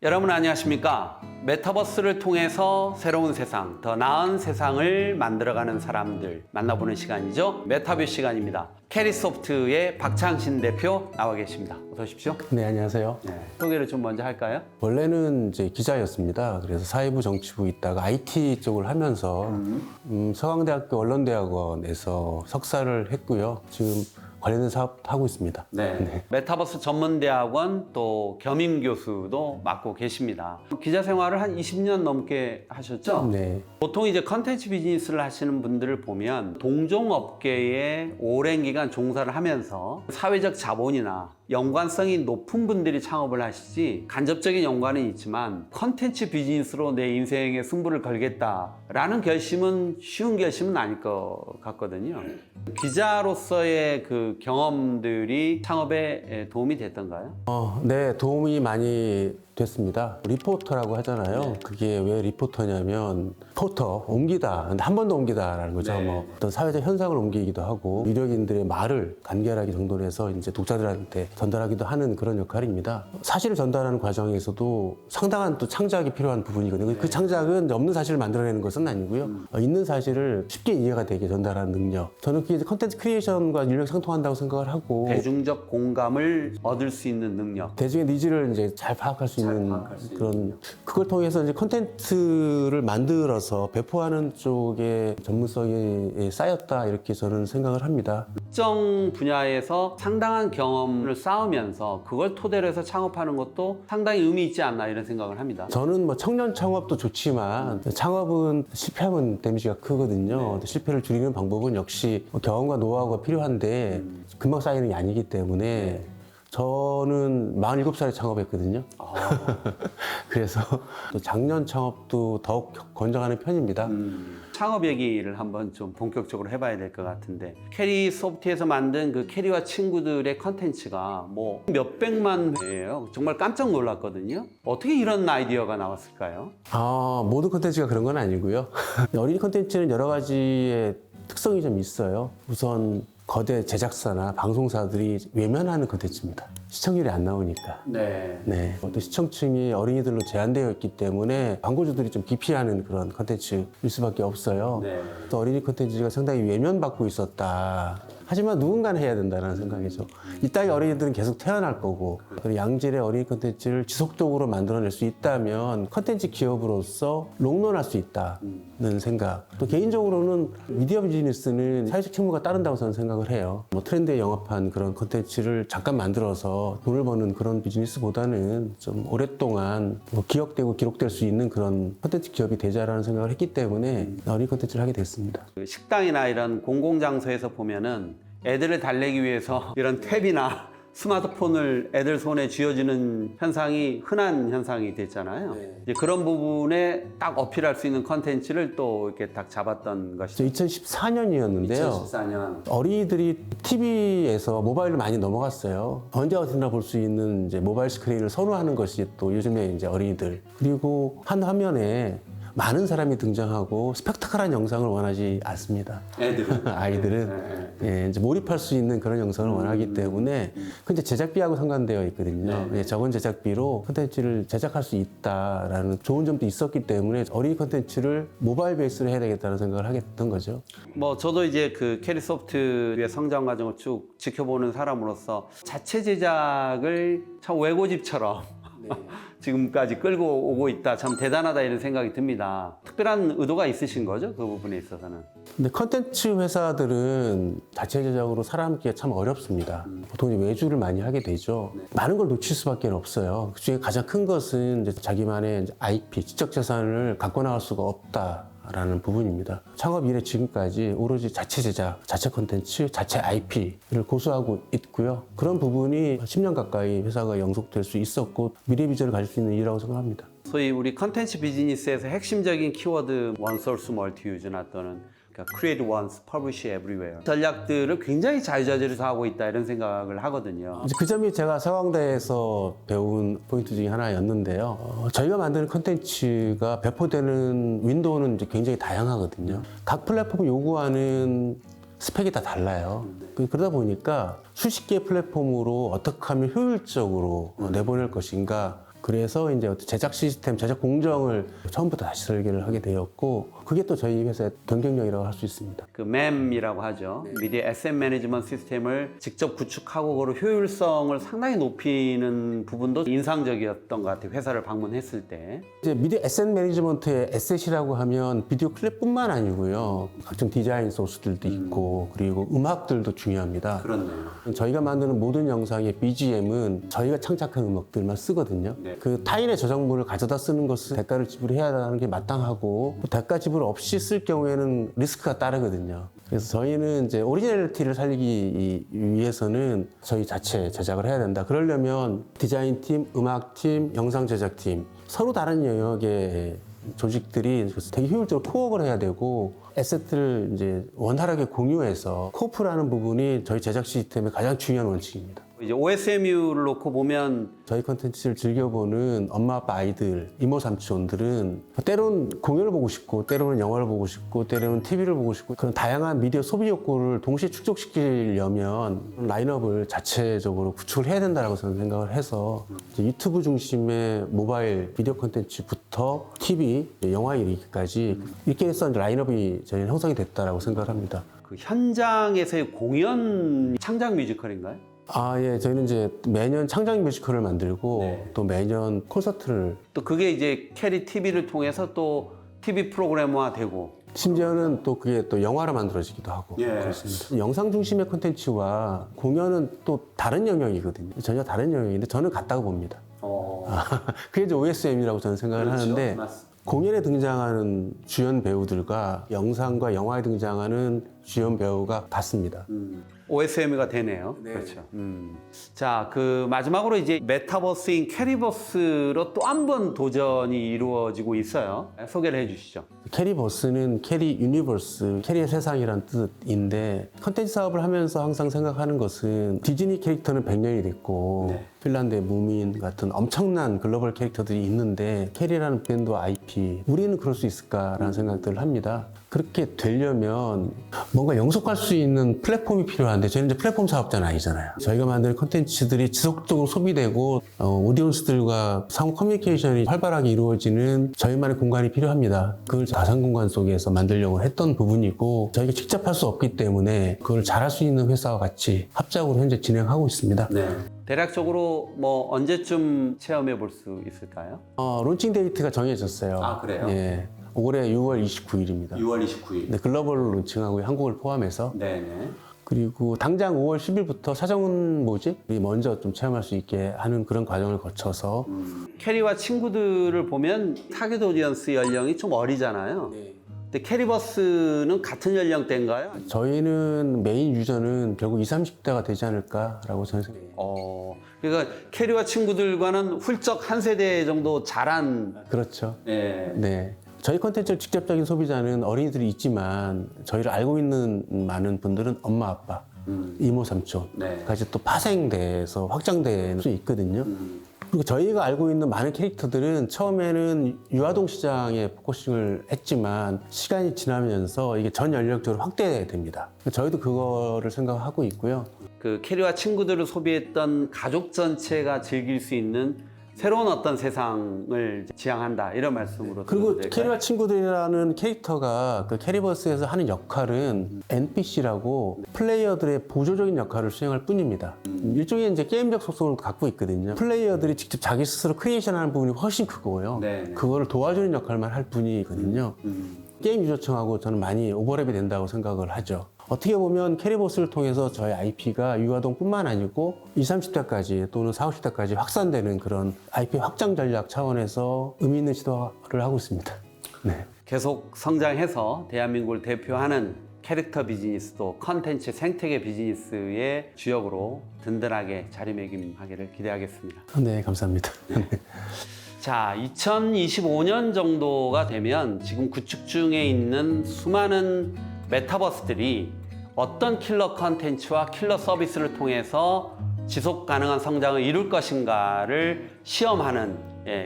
여러분 안녕하십니까? 메타버스를 통해서 새로운 세상, 더 나은 세상을 만들어가는 사람들 만나보는 시간이죠. 메타뷰 시간입니다. 캐리소프트의 박창신 대표 나와 계십니다. 어서 오십시오. 네, 안녕하세요. 소개를 좀 먼저 할까요? 원래는 이제 기자였습니다. 그래서 사회부 정치부 있다가 IT 쪽을 하면서 서강대학교 언론대학원에서 석사를 했고요. 지금 관련된 사업 하고 있습니다. 네. 메타버스 전문대학원 또 겸임 교수도 맡고 계십니다. 기자 생활을 한 20년 넘게 하셨죠? 네. 보통 이제 컨텐츠 비즈니스를 하시는 분들을 보면 동종업계에 오랜 기간 종사를 하면서 사회적 자본이나 연관성이 높은 분들이 창업을 하시지 간접적인 연관은 있지만 컨텐츠 비즈니스로 내 인생의 승부를 걸겠다라는 결심은 쉬운 결심은 아닐 것 같거든요. 기자로서의 그 경험들이 창업에 도움이 됐던가요? 네, 도움이 많이 됐습니다. 리포터라고 하잖아요. 그게 왜 리포터냐면 포터, 옮기다. 근데 한 번 더 옮기다라는 거죠. 네. 뭐 어떤 사회적 현상을 옮기기도 하고 유력인들의 말을 간결하게 정돈해서 이제 독자들한테 전달하기도 하는 그런 역할입니다. 사실을 전달하는 과정에서도 상당한 또 창작이 필요한 부분이거든요. 그 창작은 이제 없는 사실을 만들어내는 것은 아니고요. 있는 사실을 쉽게 이해가 되게 전달하는 능력. 저는 그게 컨텐츠 크리에이션과 인력 상통한다고 생각을 하고 대중적 공감을 얻을 수 있는 능력. 대중의 니즈를 이제 잘 파악할 수 있는 그런 그걸 통해서 이제 콘텐츠를 만들어서 배포하는 쪽에 전문성이 쌓였다 이렇게 저는 생각을 합니다. 특정 분야에서 상당한 경험을 쌓으면서 그걸 토대로 해서 창업하는 것도 상당히 의미 있지 않나 이런 생각을 합니다. 저는 뭐 청년 창업도 좋지만 창업은 실패하면 데미지가 크거든요. 실패를 줄이는 방법은 역시 경험과 노하우가 필요한데 금방 쌓이는 게 아니기 때문에 저는 47살에 창업했거든요. 그래서 또 작년 창업도 더욱 권장하는 편입니다. 창업 얘기를 한번 좀 본격적으로 해봐야 될 것 같은데 캐리소프트에서 만든 그 캐리와 친구들의 컨텐츠가 뭐 몇백만 회예요. 정말 깜짝 놀랐거든요. 어떻게 이런 아이디어가 나왔을까요? 모든 콘텐츠가 그런 건 아니고요. 어린이 콘텐츠는 여러 가지의 특성이 좀 있어요. 우선 거대 제작사나 방송사들이 외면하는 콘텐츠입니다. 시청률이 안 나오니까. 네. 또 시청층이 어린이들로 제한되어 있기 때문에 광고주들이 좀 기피하는 그런 콘텐츠일 수밖에 없어요. 네. 또 어린이 콘텐츠가 상당히 외면받고 있었다. 하지만 누군가는 해야 된다는 생각이죠. 이 땅의 어린이들은 계속 태어날 거고 그리고 양질의 어린이 콘텐츠를 지속적으로 만들어낼 수 있다면 콘텐츠 기업으로서 롱런할 수 있다는 생각. 또 개인적으로는 미디어 비즈니스는 사회적 책무가 따른다고 저는 생각을 해요. 뭐 트렌드에 영합한 그런 콘텐츠를 잠깐 만들어서 돈을 버는 그런 비즈니스보다는 좀 오랫동안 뭐 기억되고 기록될 수 있는 그런 콘텐츠 기업이 되자라는 생각을 했기 때문에 어린이 콘텐츠를 하게 됐습니다. 그 식당이나 이런 공공장소에서 보면은 애들을 달래기 위해서 이런 탭이나 스마트폰을 애들 손에 쥐어주는 현상이 흔한 현상이 됐잖아요. 이제 그런 부분에 딱 어필할 수 있는 컨텐츠를 또 이렇게 딱 잡았던 것이죠. 2014년이었는데요. 2014년. 어린이들이 TV에서 모바일로 많이 넘어갔어요. 언제 어디나 볼 수 있는 이제 모바일 스크린을 선호하는 것이 또 요즘에 이제 어린이들. 그리고 한 화면에 많은 사람이 등장하고 스펙타클한 영상을 원하지 않습니다. 애들은. 아이들은 예, 이제 몰입할 수 있는 그런 영상을 원하기 때문에 근데 제작비하고 상관되어 있거든요. 예, 적은 제작비로 콘텐츠를 제작할 수 있다라는 좋은 점도 있었기 때문에 어린이 콘텐츠를 모바일 베이스로 해야 되겠다는 생각을 하게 됐던 거죠. 뭐 저도 이제 그 캐리소프트의 성장 과정을 쭉 지켜보는 사람으로서 자체 제작을 참 외고집처럼 지금까지 끌고 오고 있다. 참 대단하다 이런 생각이 듭니다. 특별한 의도가 있으신 거죠? 그 부분에 있어서는. 근데 컨텐츠 회사들은 자체 제작으로 살아남기가 참 어렵습니다. 보통 이제 외주를 많이 하게 되죠. 많은 걸 놓칠 수밖에 없어요. 그 중에 가장 큰 것은 이제 자기만의 이제 IP, 지적 재산을 갖고 나갈 수가 없다라는 부분입니다. 창업 이래 지금까지 오로지 자체 제작, 자체 콘텐츠, 자체 IP를 고수하고 있고요. 그런 부분이 10년 가까이 회사가 영속될 수 있었고 미래 비전을 가질 수 있는 일이라고 생각합니다. 소위 우리 컨텐츠 비즈니스에서 핵심적인 키워드 원 소스 멀티 유즈나 또는 그러니까 create once, publish everywhere 전략들을 굉장히 자유자재로 하고 있다 이런 생각을 하거든요. 이제 그 점이 제가 서강대에서 배운 포인트 중에 하나였는데요. 저희가 만드는 컨텐츠가 배포되는 윈도우는 이제 굉장히 다양하거든요. 각 플랫폼이 요구하는 스펙이 다 달라요. 그러다 보니까 수십 개의 플랫폼으로 어떻게 하면 효율적으로 내보낼 것인가 그래서 이제 어떤 제작 시스템, 제작 공정을 처음부터 다시 설계를 하게 되었고, 그게 또 저희 회사의 경쟁력이라고 할 수 있습니다. 그 MEM이라고 하죠. 미디어 에셋 매니지먼트 시스템을 직접 구축하고 그 효율성을 상당히 높이는 부분도 인상적이었던 것 같아요. 회사를 방문했을 때. 이제 미디어 에셋 매니지먼트의 에셋이라고 하면 비디오 클립뿐만 아니고요. 각종 디자인 소스들도 있고, 그리고 음악들도 중요합니다. 그렇네요. 저희가 만드는 모든 영상의 BGM은 저희가 창작한 음악들만 쓰거든요. 네. 그 타인의 저작물을 가져다 쓰는 것을 대가를 지불해야 하는 게 마땅하고, 대가 지불 없이 쓸 경우에는 리스크가 따르거든요. 그래서 저희는 이제 오리지널리티를 살리기 위해서는 저희 자체 제작을 해야 된다. 그러려면 디자인팀, 음악팀, 영상 제작팀 서로 다른 영역의 조직들이 되게 효율적으로 코업을 해야 되고, 에셋들을 이제 원활하게 공유해서 코프라는 부분이 저희 제작 시스템의 가장 중요한 원칙입니다. 이제 OSMU를 놓고 보면 저희 컨텐츠를 즐겨보는 엄마, 아빠, 아이들, 이모, 삼촌들은 때로는 공연을 보고 싶고, 때로는 영화를 보고 싶고, 때로는 TV를 보고 싶고, 그런 다양한 미디어 소비 욕구를 동시에 축적시키려면 라인업을 자체적으로 구축을 해야 된다고 저는 생각을 해서 이제 유튜브 중심의 모바일 비디오 컨텐츠부터 TV, 영화 이르기까지 이렇게 해서 라인업이 저희는 형성이 됐다고 생각을 합니다. 그 현장에서의 공연 창작 뮤지컬인가요? 예. 저희는 이제 매년 창작 뮤지컬을 만들고, 네. 또 매년 콘서트를, 또 그게 이제 캐리 TV를 통해서 또 TV 프로그래머화 되고. 심지어는 또 그게 또 영화로 만들어지기도 하고. 예. 그렇습니다. 영상 중심의 콘텐츠와 공연은 또 다른 영역이거든요. 전혀 다른 영역인데 저는 같다고 봅니다. 그게 이제 OSM이라고 저는 생각을 그렇죠. 하는데, 맞습니다. 공연에 등장하는 주연 배우들과 영상과 영화에 등장하는 주연 배우가 같습니다. OSM가 되네요. 네. 그렇죠. 자, 그 마지막으로 이제 메타버스인 캐리버스로 또 한 번 도전이 이루어지고 있어요. 소개를 해주시죠. 캐리버스는 캐리 유니버스, 캐리의 세상이란 뜻인데, 컨텐츠 사업을 하면서 항상 생각하는 것은 디즈니 캐릭터는 100년이 됐고, 네. 핀란드의 무민 같은 엄청난 글로벌 캐릭터들이 있는데, 캐리라는 브랜드와 IP, 우리는 그럴 수 있을까라는 생각들을 합니다. 그렇게 되려면 뭔가 영속할 수 있는 플랫폼이 필요한데, 저희는 이제 플랫폼 사업자는 아니잖아요. 저희가 만드는 콘텐츠들이 지속적으로 소비되고, 오디언스들과 상호 커뮤니케이션이 활발하게 이루어지는 저희만의 공간이 필요합니다. 그걸 가상 공간 속에서 만들려고 했던 부분이고, 저희가 직접 할 수 없기 때문에 그걸 잘할 수 있는 회사와 같이 합작으로 현재 진행하고 있습니다. 네. 대략적으로 뭐 언제쯤 체험해 볼 수 있을까요? 론칭 데이트가 정해졌어요. 아, 그래요? 예. 올해 6월 29일입니다. 6월 29일. 네, 글로벌로 론칭하고 한국을 포함해서. 네네. 그리고 당장 5월 10일부터 사전 모집이 먼저 좀 체험할 수 있게 하는 그런 과정을 거쳐서 캐리와 친구들을 보면 타겟 오디언스 연령이 좀 어리잖아요. 근데 캐리버스는 같은 연령대인가요? 저희는 메인 유저는 결국 20, 30대가 되지 않을까라고 저는 생각해요. 그러니까 캐리와 친구들과는 훌쩍 한 세대 정도 자란. 그렇죠. 네. 네. 저희 콘텐츠를 직접적인 소비자는 어린이들이 있지만, 저희를 알고 있는 많은 분들은 엄마, 아빠, 이모, 삼촌까지 네. 또 파생돼서 확장될 수 있거든요. 그리고 저희가 알고 있는 많은 캐릭터들은 처음에는 유아동 시장에 포커싱을 했지만, 시간이 지나면서 이게 전 연령대로 확대됩니다. 저희도 그거를 생각하고 있고요. 그 캐리와 친구들을 소비했던 가족 전체가 즐길 수 있는 새로운 어떤 세상을 지향한다, 이런 말씀으로. 그리고 들어도 될까요? 캐리와 친구들이라는 캐릭터가 그 캐리버스에서 하는 역할은 NPC라고 플레이어들의 보조적인 역할을 수행할 뿐입니다. 일종의 이제 게임적 속성을 갖고 있거든요. 플레이어들이 직접 자기 스스로 크리에이션하는 부분이 훨씬 크고요. 네네. 그거를 도와주는 역할만 할 뿐이거든요. 게임 유저층하고 저는 많이 오버랩이 된다고 생각을 하죠. 어떻게 보면 캐리버스를 통해서 저희 IP가 유아동뿐만 아니고 20, 30대까지 또는 40, 50대까지 확산되는 그런 IP 확장 전략 차원에서 의미 있는 시도를 하고 있습니다. 네. 계속 성장해서 대한민국을 대표하는 캐릭터 비즈니스도 컨텐츠 생태계 비즈니스의 주역으로 든든하게 자리매김하기를 기대하겠습니다. 네, 감사합니다. 자, 2025년 정도가 되면 지금 구축 중에 있는 수많은 메타버스들이 어떤 킬러 컨텐츠와 킬러 서비스를 통해서 지속 가능한 성장을 이룰 것인가를 시험하는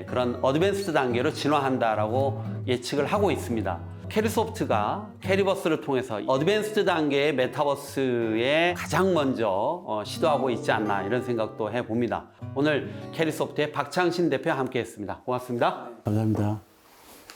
그런 어드밴스드 단계로 진화한다라고 예측을 하고 있습니다. 캐리소프트가 캐리버스를 통해서 어드밴스드 단계의 메타버스에 가장 먼저 시도하고 있지 않나 이런 생각도 해봅니다. 오늘 캐리소프트의 박창신 대표와 함께 했습니다. 고맙습니다. 감사합니다.